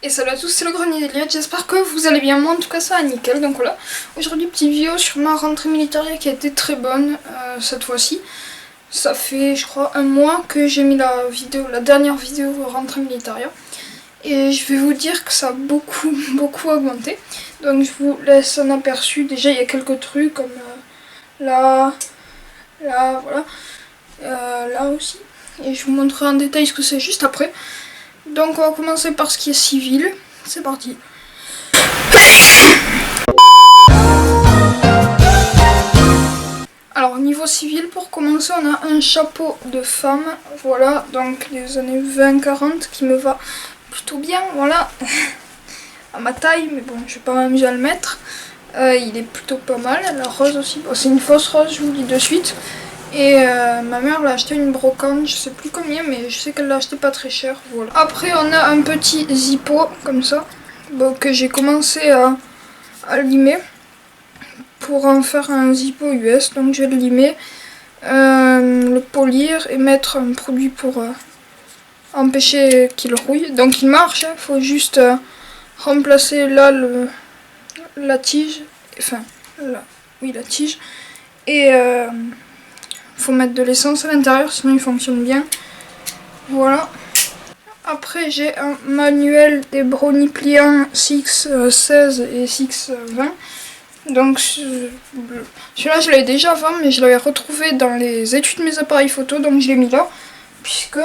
Et salut à tous, c'est le Grenier d'Eliott, j'espère que vous allez bien, moi en tout cas ça va nickel. Donc voilà, aujourd'hui petite vidéo sur ma rentrée militaire qui a été très bonne cette fois-ci. Ça fait je crois un mois que j'ai mis la dernière vidéo rentrée militaire. Et je vais vous dire que ça a beaucoup augmenté. Donc je vous laisse un aperçu, déjà il y a quelques trucs comme là, voilà, là aussi. Et je vous montrerai en détail ce que c'est juste après. Donc on va commencer par ce qui est civil. C'est parti. Alors niveau civil, pour commencer, on a un chapeau de femme. Voilà, donc les années 20-40 qui me va plutôt bien. Voilà, à ma taille, mais bon, je vais pas m'amuser à le mettre. Il est plutôt pas mal. La rose aussi, bon, c'est une fausse rose, je vous le dis de suite. Et ma mère l'a acheté une brocante, je sais plus combien, mais je sais qu'elle l'a acheté pas très cher. Voilà. Après, on a un petit zippo comme ça, bon, que j'ai commencé à limer pour en faire un zippo US. Donc je vais le limer, le polir et mettre un produit pour empêcher qu'il rouille. Donc il marche, il faut juste remplacer là la tige, enfin là, oui la tige, et faut mettre de l'essence à l'intérieur sinon il fonctionne bien. Voilà. Après j'ai un manuel des brownies pliants 616 et 620. Donc celui-là je l'avais déjà avant, mais je l'avais retrouvé dans les études de mes appareils photo, donc je l'ai mis là puisque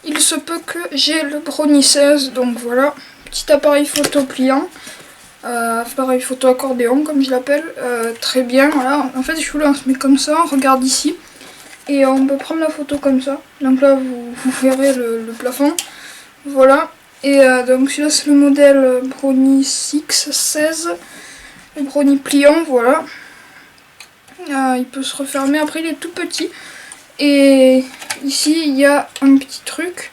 il se peut que j'ai le brownie 16. Donc voilà, petit appareil photo pliant, appareil photo accordéon comme je l'appelle, très bien. Voilà, en fait je vous on se met comme ça, on regarde ici et on peut prendre la photo comme ça. Donc là vous verrez le plafond. Voilà, et donc celui-là c'est le modèle brownie 616, le brownie pliant. Voilà, il peut se refermer, après il est tout petit. Et ici il y a un petit truc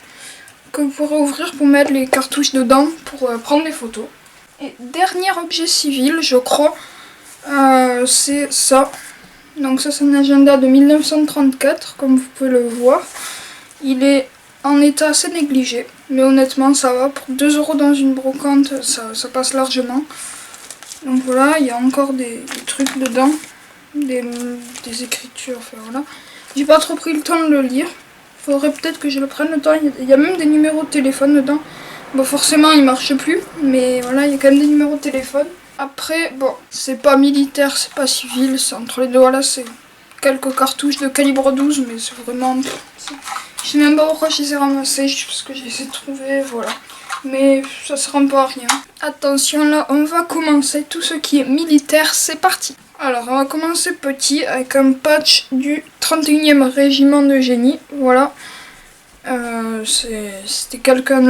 que vous pourrez ouvrir pour mettre les cartouches dedans pour prendre des photos. Et dernier objet civil, je crois, c'est ça. Donc ça c'est un agenda de 1934, comme vous pouvez le voir. Il est en état assez négligé, mais honnêtement ça va. Pour 2 € dans une brocante, ça passe largement. Donc voilà, il y a encore des trucs dedans, des écritures, enfin voilà. J'ai pas trop pris le temps de le lire. Faudrait peut-être que je le prenne le temps. Il y a même des numéros de téléphone dedans. Bon, forcément, il marche plus. Mais voilà, il y a quand même des numéros de téléphone. Après, bon, c'est pas militaire, c'est pas civil. C'est entre les deux. Voilà, c'est quelques cartouches de calibre 12. Mais c'est vraiment... Je sais même pas pourquoi je les ai ramassées. Juste parce que j'ai essayé de trouver. Voilà. Mais ça sert un peu à rien. Attention, là, on va commencer. Tout ce qui est militaire, c'est parti. Alors, on va commencer petit avec un patch du 31e régiment de génie. Voilà. C'était quelqu'un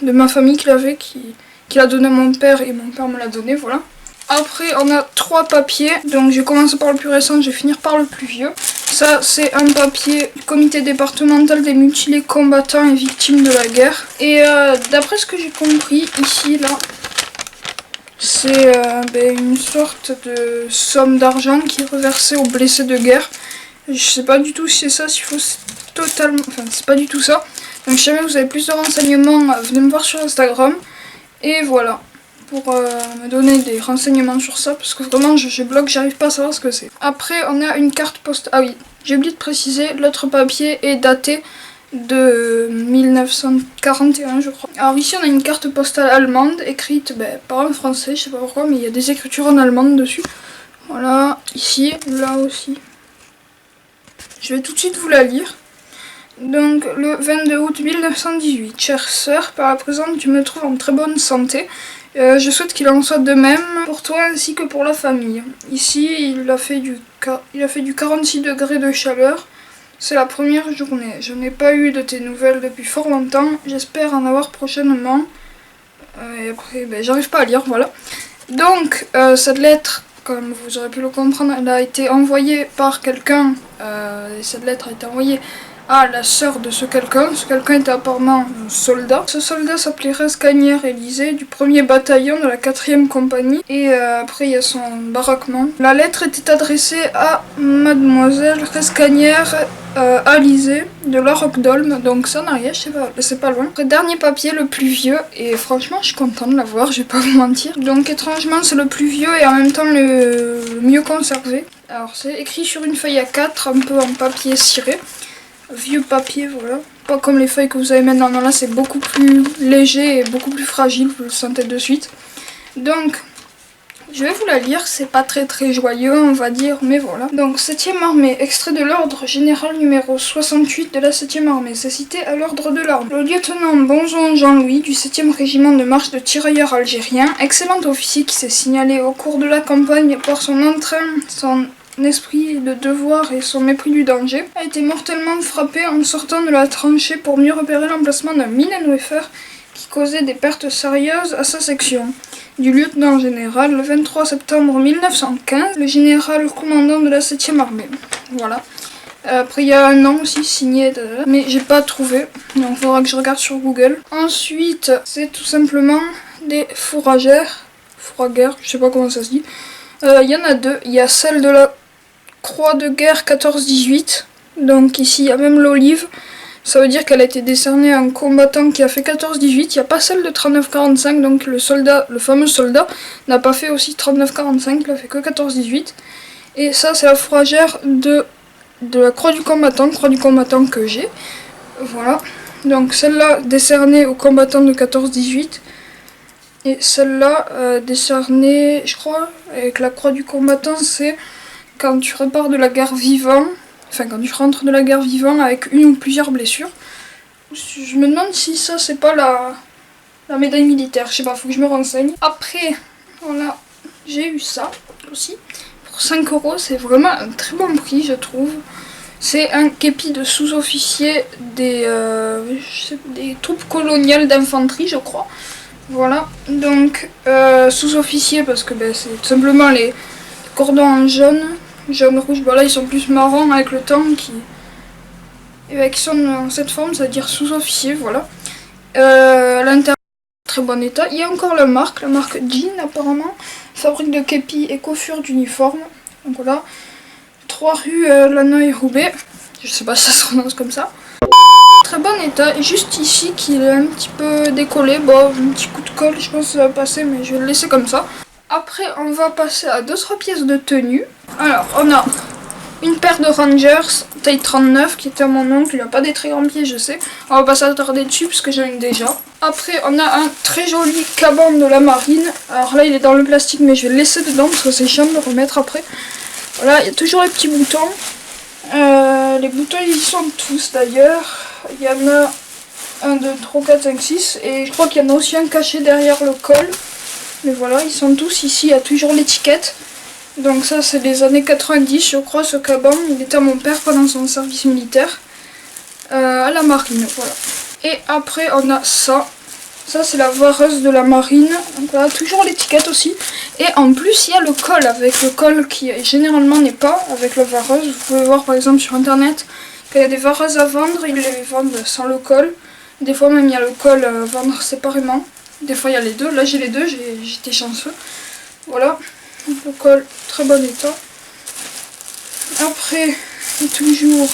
de ma famille qui l'avait, qui l'a donné à mon père et mon père me l'a donné. Voilà. Après, on a 3 papiers. Donc, je vais commencer par le plus récent, je vais finir par le plus vieux. Ça, c'est un papier du comité départemental des mutilés, combattants et victimes de la guerre. Et d'après ce que j'ai compris, ici, là, c'est une sorte de somme d'argent qui est reversée aux blessés de guerre. Je sais pas du tout si c'est ça, s'il faut totalement... Enfin, c'est pas du tout ça. Donc si jamais vous avez plus de renseignements, venez me voir sur Instagram. Et voilà, pour me donner des renseignements sur ça, parce que vraiment je bloque, j'arrive pas à savoir ce que c'est. Après, on a une carte postale. Ah oui, j'ai oublié de préciser, l'autre papier est daté de 1941 je crois. Alors ici on a une carte postale allemande écrite par un français, je sais pas pourquoi, mais il y a des écritures en allemand dessus. Voilà, ici, là aussi. Je vais tout de suite vous la lire. Donc le 22 août 1918, chère sœur, par la présente tu me trouves en très bonne santé. Je souhaite qu'il en soit de même pour toi ainsi que pour la famille. Ici il a fait du 46 degrés de chaleur. C'est la première journée. Je n'ai pas eu de tes nouvelles depuis fort longtemps. J'espère en avoir prochainement. Et après, j'arrive pas à lire, voilà. Donc, cette lettre, comme vous aurez pu le comprendre, elle a été envoyée par quelqu'un. Cette lettre a été envoyée à la sœur de ce quelqu'un. Ce quelqu'un était apparemment un soldat. Ce soldat s'appelait Rescagnière Élysée, du 1er bataillon de la 4e compagnie. Et après, il y a son baraquement. La lettre était adressée à Mademoiselle Rescagnière Alizé de la Roquedolme, donc ça en arrière, c'est pas loin. Le dernier papier, le plus vieux, et franchement je suis contente de l'avoir, je vais pas vous mentir. Donc étrangement c'est le plus vieux et en même temps le mieux conservé. Alors c'est écrit sur une feuille A4, un peu en papier ciré. Vieux papier, voilà. Pas comme les feuilles que vous avez maintenant, non, là c'est beaucoup plus léger et beaucoup plus fragile, vous le sentez de suite. Donc je vais vous la lire, c'est pas très joyeux on va dire, mais voilà. Donc 7e armée, extrait de l'ordre général numéro 68 de la 7e armée, c'est cité à l'ordre de l'armée. Le lieutenant Bonjon Jean-Louis du 7e régiment de marche de tirailleurs algériens, excellent officier qui s'est signalé au cours de la campagne par son entrain, son esprit de devoir et son mépris du danger, a été mortellement frappé en sortant de la tranchée pour mieux repérer l'emplacement d'un Minenwerfer qui causait des pertes sérieuses à sa section. Du lieutenant général le 23 septembre 1915, le général commandant de la 7e armée. Voilà. Après il y a un nom aussi signé, mais j'ai pas trouvé, donc il faudra que je regarde sur Google. Ensuite, c'est tout simplement des fourragères, je sais pas comment ça se dit. Il y en a deux, il y a celle de la Croix de guerre 14-18, donc ici il y a même l'olive. Ça veut dire qu'elle a été décernée à un combattant qui a fait 14-18. Il n'y a pas celle de 39-45, donc le fameux soldat n'a pas fait aussi 39-45, il a fait que 14-18. Et ça c'est la fourragère de la croix du combattant que j'ai. Voilà. Donc celle-là décernée au combattant de 14-18. Et celle-là décernée, je crois, avec la croix du combattant, c'est quand tu repars de la guerre vivant. Enfin, quand tu rentres de la guerre vivant avec une ou plusieurs blessures. Je me demande si ça c'est pas la médaille militaire, je sais pas, faut que je me renseigne. Après, voilà, j'ai eu ça aussi. Pour 5 €, c'est vraiment un très bon prix je trouve. C'est un képi de sous-officier des troupes coloniales d'infanterie je crois. Voilà, donc sous-officier parce que c'est tout simplement les cordons en jaune rouge, voilà ils sont plus marrons avec le temps qui sont dans cette forme, c'est-à-dire sous-officier, voilà. L'intérieur très bon état, il y a encore la marque Jean apparemment, fabrique de képi et coiffure d'uniforme, donc voilà. 3 rue Lannoy-Roubaix, je sais pas si ça se prononce comme ça. Très bon état, et juste ici qu'il est un petit peu décollé, bon un petit coup de colle je pense que ça va passer mais je vais le laisser comme ça. Après on va passer à 2-3 pièces de tenue. Alors on a une paire de Rangers taille 39 qui était à mon oncle, il n'a pas des très grands pieds je sais. On va pas s'attarder dessus parce que j'en ai déjà. Après on a un très joli caban de la marine. Alors là il est dans le plastique mais je vais le laisser dedans parce que c'est chiant de le remettre après. Voilà, il y a toujours les petits boutons. Les boutons ils y sont tous d'ailleurs. Il y en a 1, 2, 3, 4, 5, 6 et je crois qu'il y en a aussi un caché derrière le col. Mais voilà, ils sont tous ici, il y a toujours l'étiquette. Donc ça c'est des années 90 je crois, ce caban, il était à mon père pendant son service militaire. À la marine, voilà. Et après on a ça. Ça c'est la vareuse de la marine. Donc voilà, toujours l'étiquette aussi. Et en plus il y a le col, avec le col qui généralement n'est pas avec la vareuse. Vous pouvez voir par exemple sur internet qu'il y a des vareuses à vendre, ils les vendent sans le col. Des fois même il y a le col à vendre séparément. Des fois il y a les deux, là j'ai les deux, j'étais chanceux. Voilà, le col très bon état. Après il y a toujours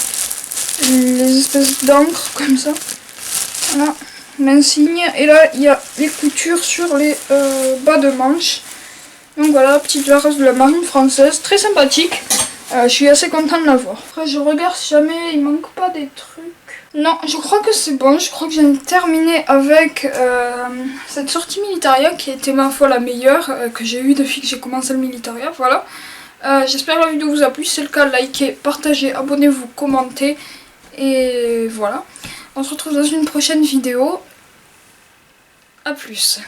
les espèces d'encre comme ça. Voilà, l'insigne. Et là il y a les coutures sur les bas de manche. Donc voilà, petite vareuse de la marine française, très sympathique. Je suis assez contente de l'avoir. Après je regarde si jamais il manque pas des trucs. Non, je crois que c'est bon, je crois que j'ai terminé avec cette sortie militaria qui était ma foi la meilleure que j'ai eue depuis que j'ai commencé le militaria, voilà. J'espère que la vidéo vous a plu, si c'est le cas, likez, partagez, abonnez-vous, commentez, et voilà. On se retrouve dans une prochaine vidéo, à plus.